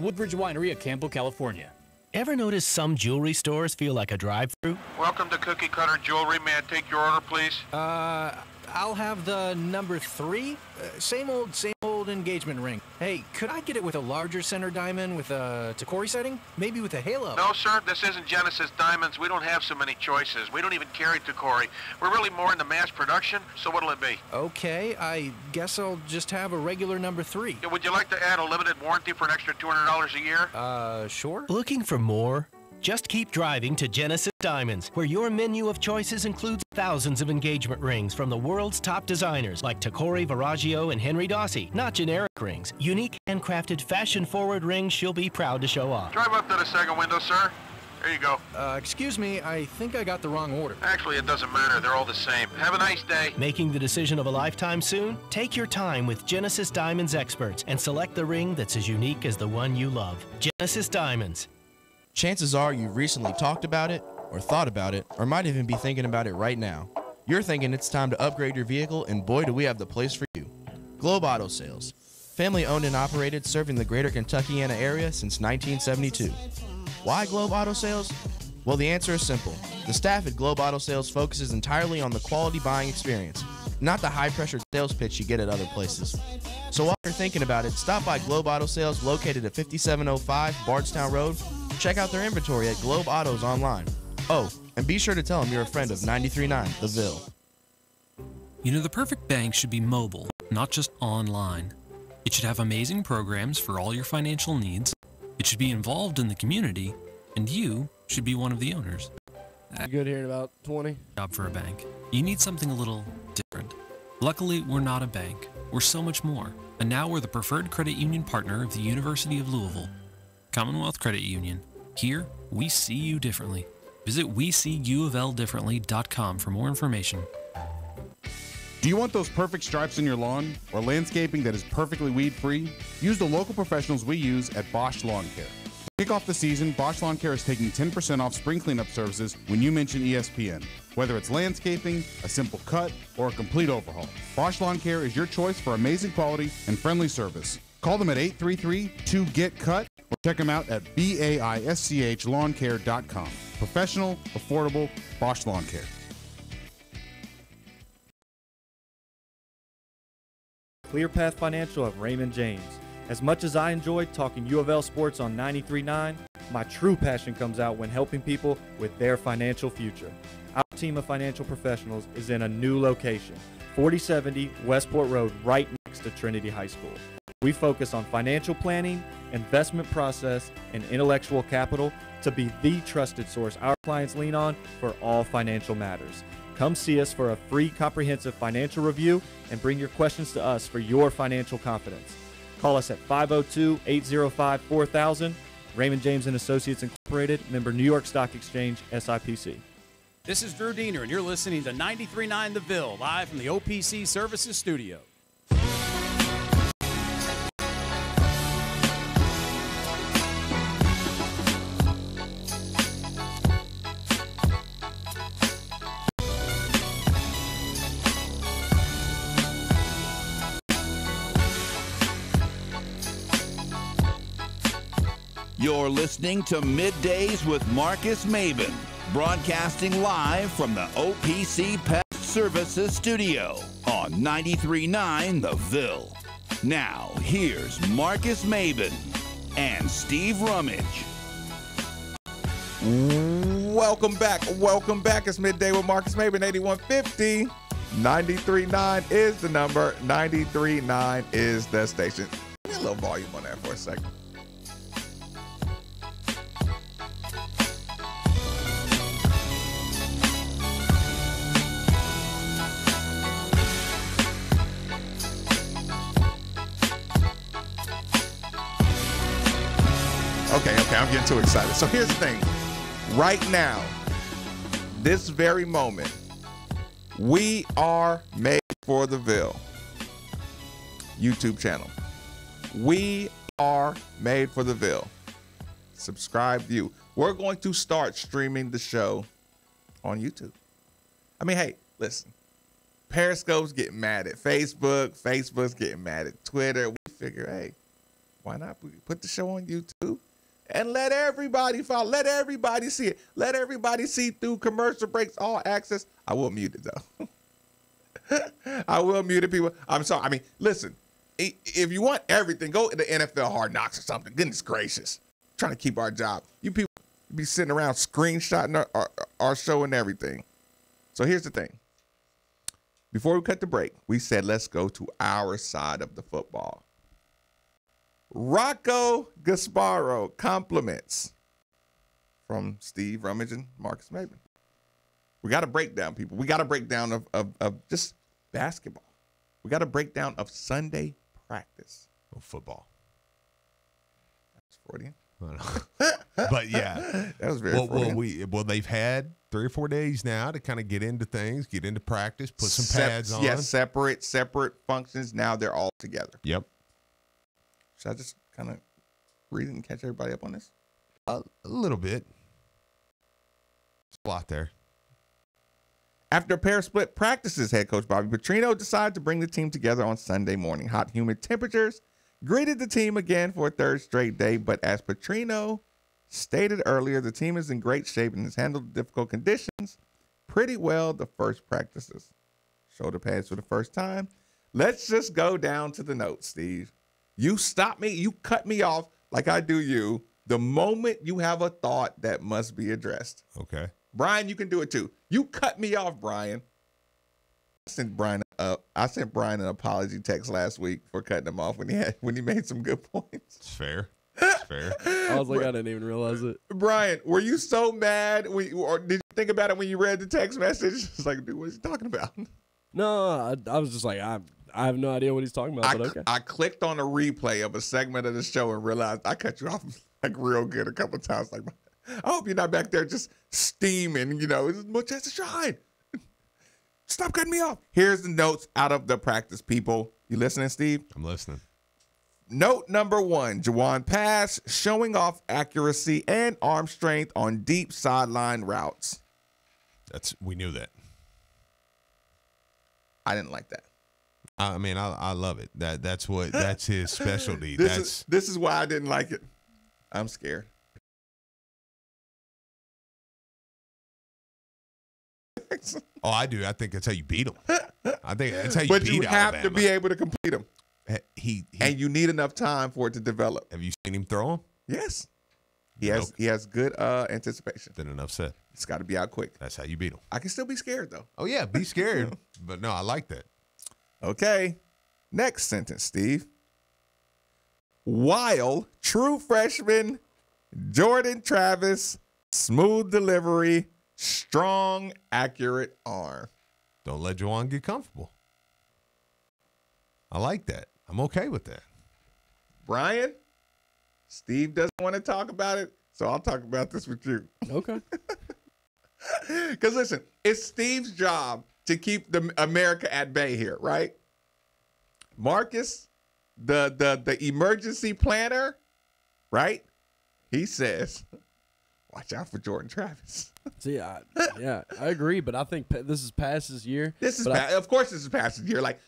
Woodbridge Winery of Campbell, California. Ever notice some jewelry stores feel like a drive-thru? Welcome to Cookie Cutter Jewelry. May I take your order, please? I'll have the number 3. Same old engagement ring. Hey, could I get it with a larger center diamond with a Tacori setting? Maybe with a halo? No, sir. This isn't Genesis Diamonds. We don't have so many choices. We don't even carry Tacori. We're really more into mass production, so what'll it be? Okay, I guess I'll just have a regular number 3. Yeah, would you like to add a limited warranty for an extra $200 a year? Sure. Looking for more? Just keep driving to Genesis Diamonds, where your menu of choices includes thousands of engagement rings from the world's top designers like Tacori, Verragio, and Henry Dossi. Not generic rings, unique handcrafted, fashion-forward rings she'll be proud to show off. Drive up to the second window, sir. There you go. Excuse me, I think I got the wrong order. Actually, it doesn't matter. They're all the same. Have a nice day. Making the decision of a lifetime soon? Take your time with Genesis Diamonds experts and select the ring that's as unique as the one you love. Genesis Diamonds. Chances are you've recently talked about it, or thought about it, or might even be thinking about it right now. You're thinking it's time to upgrade your vehicle, and boy do we have the place for you. Globe Auto Sales. Family owned and operated, serving the greater Kentuckiana area since 1972. Why Globe Auto Sales? Well, the answer is simple. The staff at Globe Auto Sales focuses entirely on the quality buying experience, not the high-pressure sales pitch you get at other places. So while you're thinking about it, stop by Globe Auto Sales located at 5705 Bardstown Road. Check out their inventory at Globe Autos online. Oh, and be sure to tell them you're a friend of 93.9 The Ville. You know, the perfect bank should be mobile, not just online. It should have amazing programs for all your financial needs. It should be involved in the community, and you should be one of the owners. You good here in about 20? Job for a bank. You need something a little different. Luckily, we're not a bank. We're so much more. And now we're the preferred credit union partner of the University of Louisville. Commonwealth Credit Union. Here, we see you differently. Visit weseeUofLdifferently.com for more information. Do you want those perfect stripes in your lawn or landscaping that is perfectly weed-free? Use the local professionals we use at Bosch Lawn Care. To kick off the season, Bosch Lawn Care is taking 10% off spring cleanup services when you mention ESPN. Whether it's landscaping, a simple cut, or a complete overhaul, Bosch Lawn Care is your choice for amazing quality and friendly service. Call them at 833-2GET-CUT or check them out at BAISCHLawnCare.com. Professional, affordable, Bosch Lawn Care. ClearPath Financial of Raymond James. As much as I enjoy talking U of L sports on 93.9, my true passion comes out when helping people with their financial future. Our team of financial professionals is in a new location, 4070 Westport Road, right next to Trinity High School. We focus on financial planning, investment process, and intellectual capital to be the trusted source our clients lean on for all financial matters. Come see us for a free comprehensive financial review and bring your questions to us for your financial confidence. Call us at 502-805-4000. Raymond James & Associates Incorporated, member New York Stock Exchange, SIPC. This is Drew Diener, and you're listening to 93.9 The Ville, live from the OPC Services Studio. You're listening to Middays with Marcus Maben, broadcasting live from the OPC Pest Services Studio on 93.9 The Ville. Now, here's Marcus Maben and Steve Rummage. Welcome back. Welcome back. It's Midday with Marcus Maben, 8150. 93.9 is the number. 93.9 is the station. Give me a little volume on that for a second. Okay, I'm getting too excited. So here's the thing. Right now, this very moment, we are made for the Ville YouTube channel. We are made for the Ville. Subscribe, view. We're going to start streaming the show on YouTube. I mean, hey, listen. Periscope's getting mad at Facebook. Facebook's getting mad at Twitter. We figure, hey, Why not put the show on YouTube and let everybody follow? Let everybody see it. Let everybody see through commercial breaks, all access. I will mute it, though. I will mute it, people. I'm sorry. I mean, listen, if you want everything, go to the NFL Hard Knocks or something. Goodness gracious. I'm trying to keep our job. You people be sitting around screenshotting our show and everything. So here's the thing. Before we cut the break, we said let's go to our side of the football. Rocco Gasparo compliments from Steve Rummage and Marcus Maben. We got a breakdown, people. We got a breakdown of just basketball. We got a breakdown of Sunday practice of football. That's Freudian. But yeah, that was very well, they've had 3 or 4 days now to kind of get into things, get into practice, put some pads on. Yes, separate functions. Now they're all together. Yep. Should I just kind of read it and catch everybody up on this? A little bit. It's a lot there. After a pair of split practices, head coach Bobby Petrino decided to bring the team together on Sunday morning. Hot, humid temperatures greeted the team again for a third straight day, but as Petrino stated earlier, the team is in great shape and has handled the difficult conditions pretty well the first practices. Shoulder pads for the first time. Let's just go down to the notes, Steve. You stop me, you cut me off like I do you the moment you have a thought that must be addressed. Okay. Brian, you can do it too. You cut me off, Brian. I sent Brian an apology text last week for cutting him off when he made some good points. It's fair. It's fair. I was like, I didn't even realize it. Brian, were you so mad or did you think about it when you read the text message? It's like, dude, what is he talking about? No, I was just like, I have no idea what he's talking about, but okay. I clicked on a replay of a segment of the show and realized I cut you off like real good a couple of times. Like, I hope you're not back there just steaming, it's much chance to shine. Stop cutting me off. Here's the notes out of the practice, people. You listening, Steve? I'm listening. Note number 1, Juwan Pass showing off accuracy and arm strength on deep sideline routes. We knew that. I didn't like that. I mean, I love it. That's his specialty. This is why I didn't like it. I'm scared. Oh, I do. I think that's how you beat him. I think that's how you beat Alabama. But you have to be able to complete them. And you need enough time for it to develop. Have you seen him throw them? Yes. He has good anticipation. Then enough said. It's got to be out quick. That's how you beat him. I can still be scared, though. Oh, yeah, be scared. But no, I like that. Okay. Next sentence, Steve. While true freshman Jordan Travis, smooth delivery, strong, accurate arm. Don't let Juwan get comfortable. I like that. I'm okay with that. Brian, Steve doesn't want to talk about it, so I'll talk about this with you. Okay. Because listen, it's Steve's job to keep the America at bay here, right? Marcus, the emergency planner, right? He says, watch out for Jordan Travis. See, I agree, but I think this is past his year. Of course, this is past his year. Like,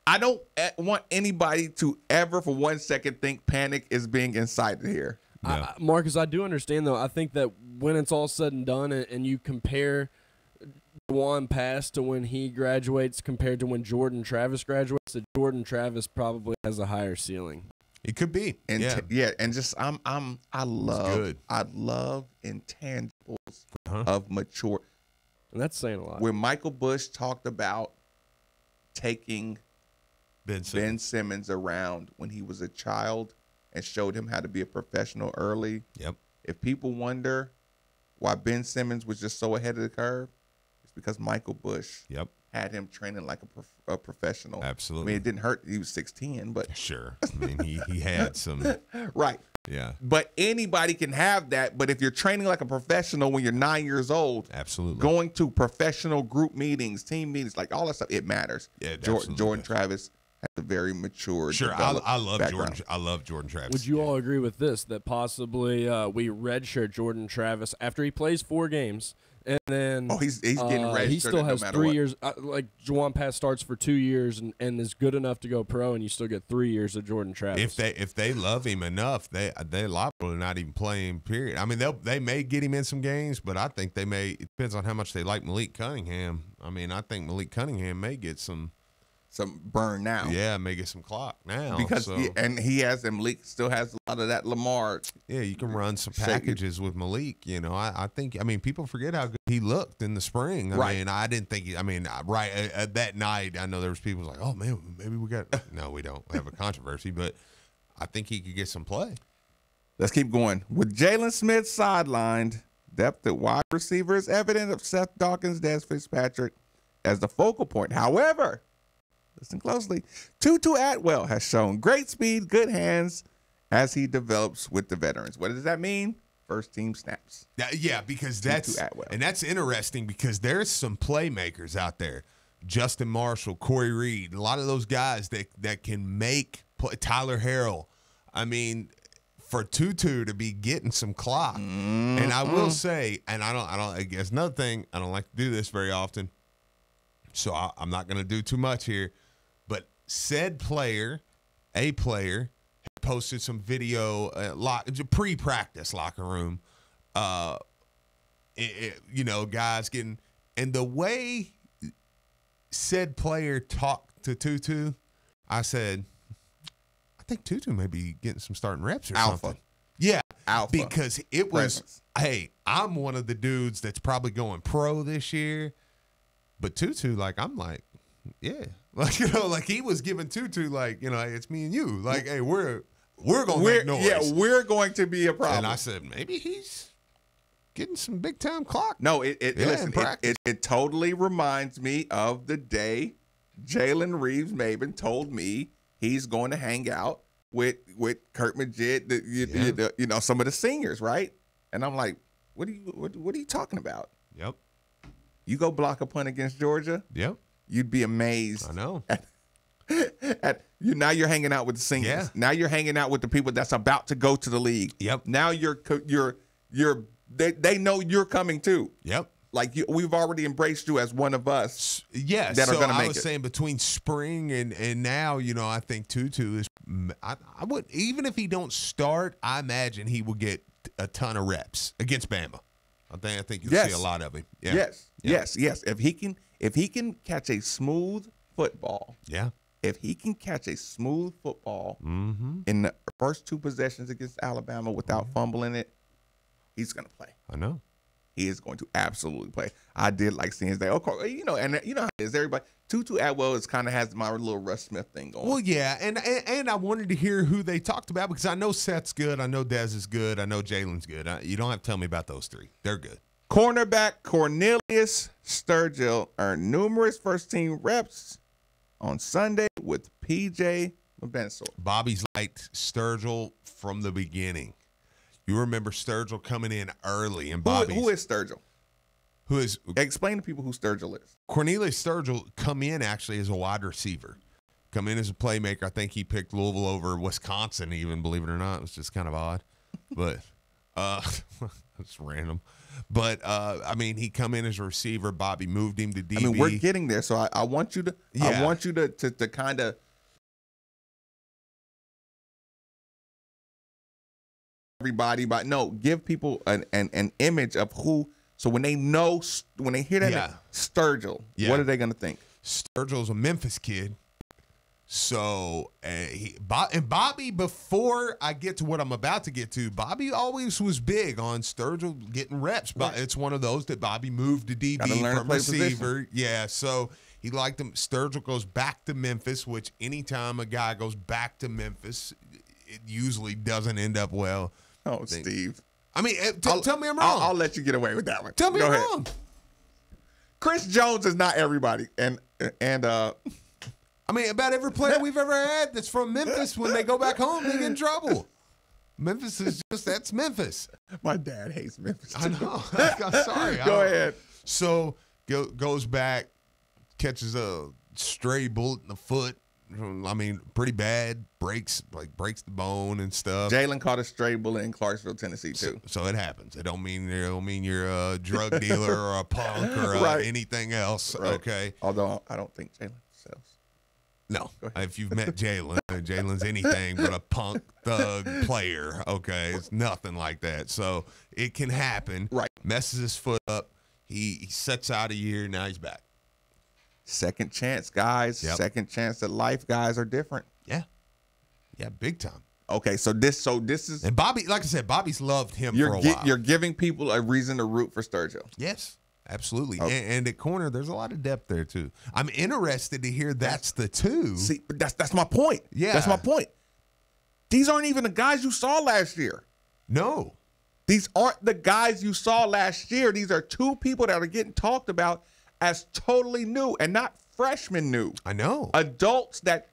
I don't want anybody to ever for 1 second think panic is being incited here. No. Marcus, I do understand, though. I think that when it's all said and done and you compare Juwan Pass to when he graduates compared to when Jordan Travis graduates, that Jordan Travis probably has a higher ceiling. It could be. And and just I love intangibles of mature. And that's saying a lot. When Michael Bush talked about taking Ben Simmons around when he was a child and showed him how to be a professional early. Yep. If people wonder why Ben Simmons was just so ahead of the curve, it's because Michael Bush had him training like a professional. Absolutely. I mean, it didn't hurt. He was 16, but sure. I mean, he had some. Right. Yeah. But anybody can have that. But if you're training like a professional when you're 9 years old, absolutely, going to professional group meetings, team meetings, like all that stuff, it matters. Yeah, Jordan Travis has a very mature. Sure, I love background. Jordan. I love Jordan Travis. Would you all agree with this? That possibly we redshirt Jordan Travis after he plays 4 games And then he's getting registered. He still has no matter 3 what. years. Like Juwan Pass starts for 2 years and is good enough to go pro, and you still get 3 years of Jordan Travis. If they love him enough, they liable to not even play him. Period. I mean, they may get him in some games, but I think they may. It depends on how much they like Malik Cunningham. I mean, I think Malik Cunningham may get some burn now. Yeah, may get some clock now because he has and Malik still has a lot of that Lamar. Yeah, you can run some packages with Malik. You know, I think. I mean, people forget how good he looked in the spring. I mean, I didn't think. That night, I know there was people like, oh man, maybe we got. No, we don't have a controversy, but I think he could get some play. Let's keep going. With Jalen Smith sidelined, depth at wide receiver is evident of Seth Dawkins, Des Fitzpatrick as the focal point. However, listen closely, Tutu Atwell has shown great speed, good hands as he develops with the veterans. What does that mean? First team snaps. Yeah, because that's interesting because there's some playmakers out there. Justin Marshall, Corey Reed, a lot of those guys that can make play. Tyler Harrell. I mean, for Tutu to be getting some clock. And I will say, and I guess another thing, I don't like to do this very often, so I'm not going to do too much here, but said player, a player, posted some video, pre-practice locker room, guys getting, and the way said player talked to Tutu, I said, I think Tutu may be getting some starting reps or something. Yeah, Alpha. Because it was, hey, I'm one of the dudes that's probably going pro this year, but Tutu, I'm like, yeah. Like he was giving Tutu, it's me and you. Like, hey, we're going to make noise. Yeah, we're going to be a problem. And I said, maybe he's getting some big-time clock. No, it totally reminds me of the day Jalen Reeves-Maben told me he's going to hang out with Kurt Magid, some of the seniors, right? And I'm like, what are you talking about? Yep. You go block a punt against Georgia? Yep. You'd be amazed. I know. Now you're hanging out with the seniors. Yeah. Now you're hanging out with the people that's about to go to the league. Yep. Now they know you're coming too. Yep. Like we've already embraced you as one of us. Yeah. That are going to make it. I was saying between spring and now, I think Tutu is. I would, even if he don't start, I imagine he will get a ton of reps against Bama. I think you'll see a lot of him. Yeah. Yes. If he can catch a smooth football. Yeah. If he can catch a smooth football in the first two possessions against Alabama without fumbling it, he's going to play. I know. He is going to absolutely play. I did like seeing his day. Of course, and you know how it is. Everybody, Tutu Atwell has my little Russ Smith thing going. Well, yeah, and I wanted to hear who they talked about because I know Seth's good. I know Dez is good. I know Jalen's good. You don't have to tell me about those three. They're good. Cornerback Cornelius Sturgill earned numerous first-team reps on Sunday with P.J. Mabensor. Bobby's liked Sturgill from the beginning. You remember Sturgill coming in early, and Bobby. Who is Sturgill? Explain to people who Sturgill is. Cornelius Sturgill come in actually as a wide receiver. Come in as a playmaker. I think he picked Louisville over Wisconsin even, believe it or not. It was just kind of odd. But it's random. But, he come in as a receiver. Bobby moved him to DB. We're getting there. So I want you to I want you to kind of everybody, but no, give people an image of who. So when they hear that name, Sturgill, what are they going to think? Sturgill's a Memphis kid. So Bobby, before I get to what I'm about to get to, Bobby always was big on Sturgill getting reps. But it's one of those that Bobby moved to DB from receiver. Yeah, so he liked him. Sturgill goes back to Memphis, which anytime a guy goes back to Memphis, it usually doesn't end up well. Oh, Steve. Tell me I'm wrong. I'll let you get away with that one. Tell me I'm wrong. Chris Jones is not everybody, and about every player we've ever had that's from Memphis, when they go back home, they get in trouble. Memphis is that's Memphis. My dad hates Memphis. I know. I'm sorry. Go ahead. So goes back, catches a stray bullet in the foot, I mean, pretty bad. Breaks the bone and stuff. Jalen caught a stray bullet in Clarksville, Tennessee, too. So it happens. It don't mean you're a drug dealer or a punk or Right. anything else. Right. Okay. Although I don't think Jalen sells. No, if you've met Jalen, Jalen's anything but a punk thug player. Okay, it's nothing like that. So it can happen. Right. Messes his foot up. He sets out a year. Now he's back. Second chance, guys. Yep. Second chance at life, guys, are different. Yeah, big time. Okay, so this is, And Bobby, like I said, Bobby's loved him for a while. You're giving people a reason to root for Sturgill. Yes, absolutely. Okay. And at corner, there's a lot of depth there too. I'm interested to hear that's the two. See, but that's my point. Yeah, that's my point. These aren't even the guys you saw last year. No, these aren't the guys you saw last year. These are two people that are getting talked about as totally new and not freshmen new. I know. Adults that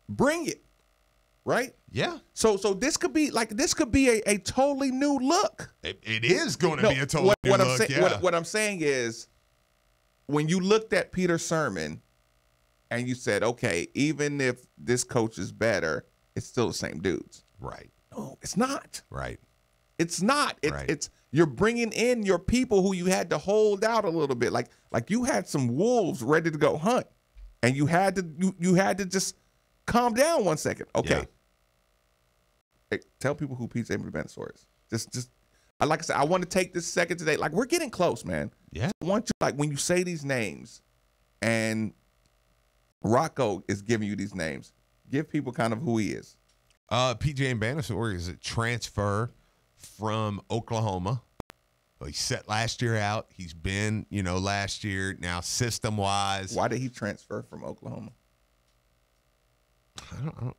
bring it, right? Yeah. So this could be a totally new look. It is going to be a totally new look. What I'm saying is, when you looked at Peter Sermon and you said, okay, even if this coach is better, it's still the same dudes. Right. No, it's not. Right. It's not. Right. It's you're bringing in your people who you had to hold out a little bit. Like you had some wolves ready to go hunt, and you had to just calm down 1 second. Okay. Yeah. Hey, tell people who Pete Samuel-Benasor is. Just like I said, I want to take this second today. Like, we're getting close, man. Yeah. I want you, like, when you say these names, and Rocco is giving you these names, give people kind of who he is. PJ Banasor is a transfer from Oklahoma. He set last year out. He's been, last year now system-wise. Why did he transfer from Oklahoma? I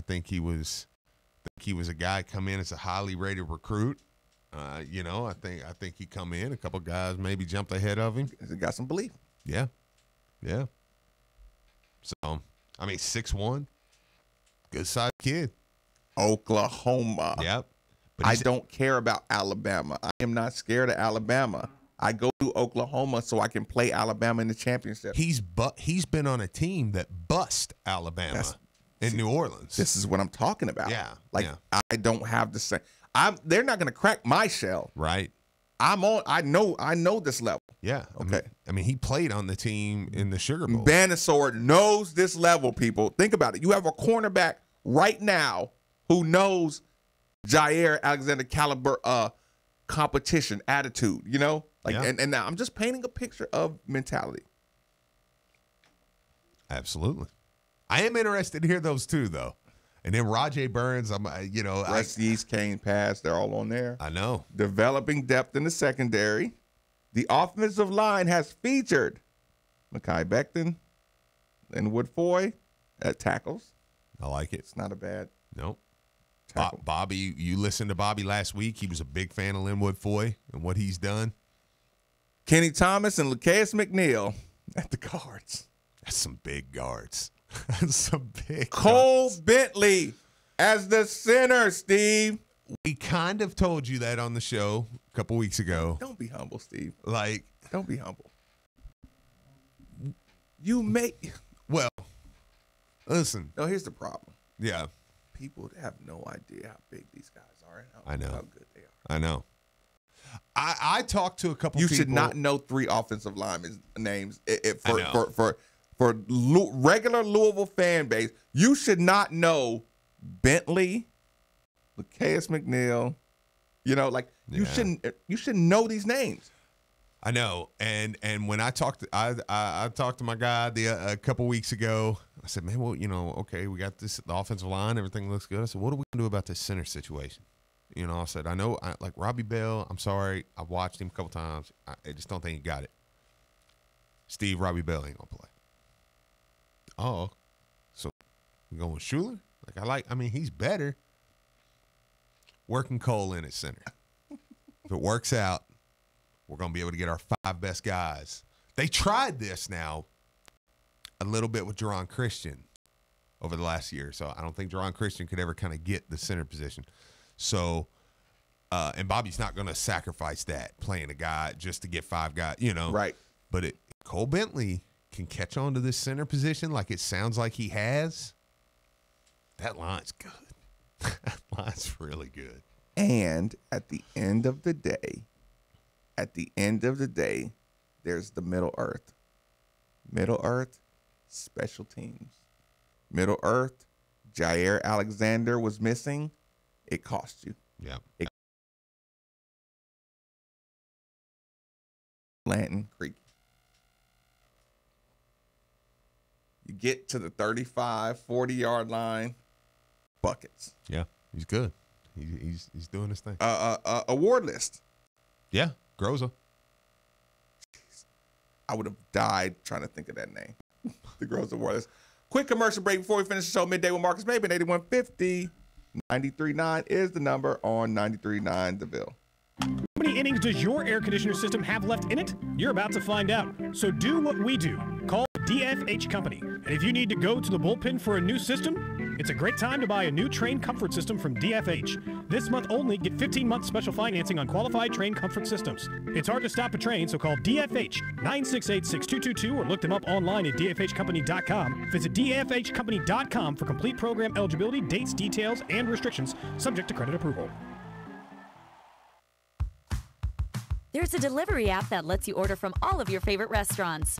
think he was a guy come in as a highly rated recruit. I think he come in. A couple guys maybe jumped ahead of him. He got some belief. Yeah. Yeah. So, 6'1", good sized kid. Oklahoma. Yep. But I don't care about Alabama. I am not scared of Alabama. I go to Oklahoma so I can play Alabama in the championship. He's been on a team that bust Alabama in New Orleans. This is what I'm talking about. Yeah. I don't have the same. They're not going to crack my shell. Right. I know this level. Yeah. Okay. He played on the team in the Sugar Bowl. Banasor knows this level, people. Think about it. You have a cornerback right now who knows Jair Alexander caliber competition attitude, and now I'm just painting a picture of mentality. Absolutely. I am interested to hear those two, though. And then Rajay Burns, East Kane Pass, they're all on there. I know. Developing depth in the secondary. The offensive line has featured Mekhi Becton and Wood Foy at tackles. I like it. It's not a bad. Nope. Bobby, you listened to Bobby last week. He was a big fan of Linwood Foy and what he's done. Kenny Thomas and Lakeis McNeil at the guards. That's some big guards. That's some big Cole guards. Bentley as the center, Steve. We kind of told you that on the show a couple weeks ago. Don't be humble, Steve. Don't be humble. Well, listen. No, here's the problem. Yeah. People have no idea how big these guys are and I know. how good they are. I know. I talked to a couple You people. should not know 3 offensive linemen names. For regular Louisville fan base, you should not know Bentley, Lakeis McNeil. You shouldn't know these names. I know, and when I talked to my guy a couple weeks ago. I said, man, well, okay, we got the offensive line, everything looks good. I said, what are we gonna do about this center situation? I said, I know, like Robbie Bell. I'm sorry, I've watched him a couple times. I just don't think he got it. Steve, Robbie Bell ain't gonna play. Oh, so we going with Schuler? He's better. Working Cole in at center. If it works out, we're going to be able to get our 5 best guys. They tried this now a little bit with Jerron Christian over the last year. So I don't think Jerron Christian could ever kind of get the center position. So, and Bobby's not going to sacrifice that, playing a guy just to get 5 guys, Right. But Cole Bentley can catch on to this center position like it sounds like he has, that line's good. That line's really good. And at the end of the day, there's the Middle Earth. Middle Earth, special teams. Middle Earth, Jair Alexander was missing. It cost you. Yeah. Lanton Creek. You get to the 35, 40-yard line, buckets. Yeah, he's good. He's doing his thing. Award list. Yeah, Groza. I would have died trying to think of that name. The Groza Award list. Quick commercial break before we finish the show. Midday with Marcus Maben, 8150. 93.9 is the number on 93.9 The Ville. How many innings does your air conditioner system have left in it? You're about to find out. So do what we do. Call DFH Company. And if you need to go to the bullpen for a new system, it's a great time to buy a new Train Comfort System from DFH. This month only, get 15-month special financing on qualified Train Comfort Systems. It's hard to stop a train, so call DFH 968-6222 or look them up online at dfhcompany.com. Visit dfhcompany.com for complete program eligibility, dates, details, and restrictions, subject to credit approval. There's a delivery app that lets you order from all of your favorite restaurants.